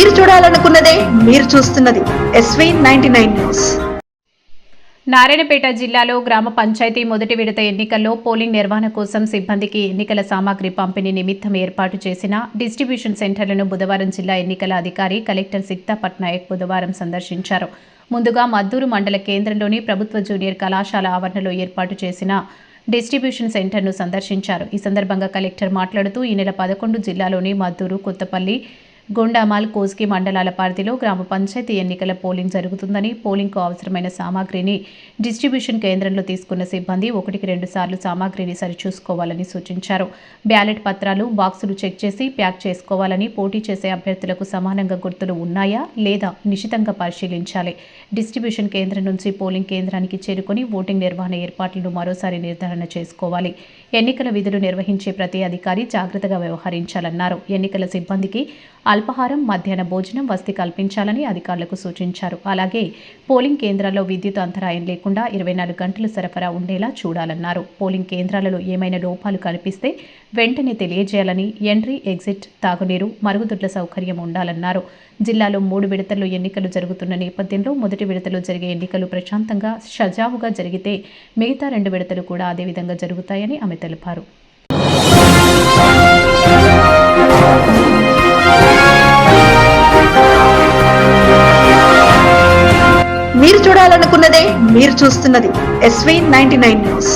మీరు చూడాలనుకున్నదే మీరు చూస్తున్నది SV99 న్యూస్. నారాయణపేట జిల్లాలో గ్రామ పంచాయతీ మొదటి విడత ఎన్నికల్లో పోలింగ్ నిర్వహణ కోసం సిబ్బందికి ఎన్నికల సామాగ్రి పంపిణీ నిమిత్తం ఏర్పాటు చేసిన డిస్ట్రిబ్యూషన్ సెంటర్లను బుధవారం జిల్లా ఎన్నికల అధికారి కలెక్టర్ సిక్తా పట్నాయక్ బుధవారం సందర్శించారు. ముందుగా మద్దూరు మండల కేంద్రంలోని ప్రభుత్వ జూనియర్ కళాశాల ఆవరణలో ఏర్పాటు చేసిన డిస్ట్రిబ్యూషన్ సెంటర్ను సందర్శించారు. ఈ సందర్భంగా కలెక్టర్ మాట్లాడుతూ ఈ నెల 11 జిల్లాలోని మద్దూరు, కొత్తపల్లి, గొండామాల్, కోస్గి మండలాల పరిధిలో గ్రామ పంచాయతీ ఎన్నికల పోలింగ్ జరుగుతుందని, పోలింగ్కు అవసరమైన సామాగ్రిని డిస్ట్రిబ్యూషన్ కేంద్రంలో తీసుకున్న సిబ్బంది 1-2 సార్లు సామాగ్రిని సరిచూసుకోవాలని సూచించారు. బ్యాలెట్ పత్రాలు, బాక్సులు చెక్ చేసి ప్యాక్ చేసుకోవాలని, పోటీ చేసే అభ్యర్థులకు సమానంగా గుర్తులు ఉన్నాయా లేదా నిశితంగా పరిశీలించాలి. డిస్ట్రిబ్యూషన్ కేంద్రం నుంచి పోలింగ్ కేంద్రానికి చేరుకొని ఓటింగ్ నిర్వహణ ఏర్పాట్లను మరోసారి నిర్ధారణ చేసుకోవాలి. ఎన్నికల విధులు నిర్వహించే ప్రతి అధికారి జాగ్రత్తగా వ్యవహరించాలన్నారు. ఎన్నికల సిబ్బందికి అల్పాహారం, మధ్యాహ్న భోజనం, వసతి కల్పించాలని అధికారులకు సూచించారు. అలాగే పోలింగ్ కేంద్రాల్లో విద్యుత్ అంతరాయం లేకుండా 24 గంటలు సరఫరా ఉండేలా చూడాలన్నారు. పోలింగ్ కేంద్రాలలో ఏమైనా లోపాలు కనిపిస్తే వెంటనే తెలియజేయాలని, ఎంట్రీ, ఎగ్జిట్, తాగునీరు, మరుగుదొడ్ల సౌకర్యం ఉండాలన్నారు. జిల్లాలో 3 విడతల్లో ఎన్నికలు జరుగుతున్న నేపథ్యంలో మొదటి విడతలో జరిగే ఎన్నికలు ప్రశాంతంగా, సజావుగా జరిగితే మిగతా 2 విడతలు కూడా అదే విధంగా జరుగుతాయని ఆమె తెలిపారు. మీరు చూడాలనుకున్నదే మీరు చూస్తున్నది SV99 న్యూస్.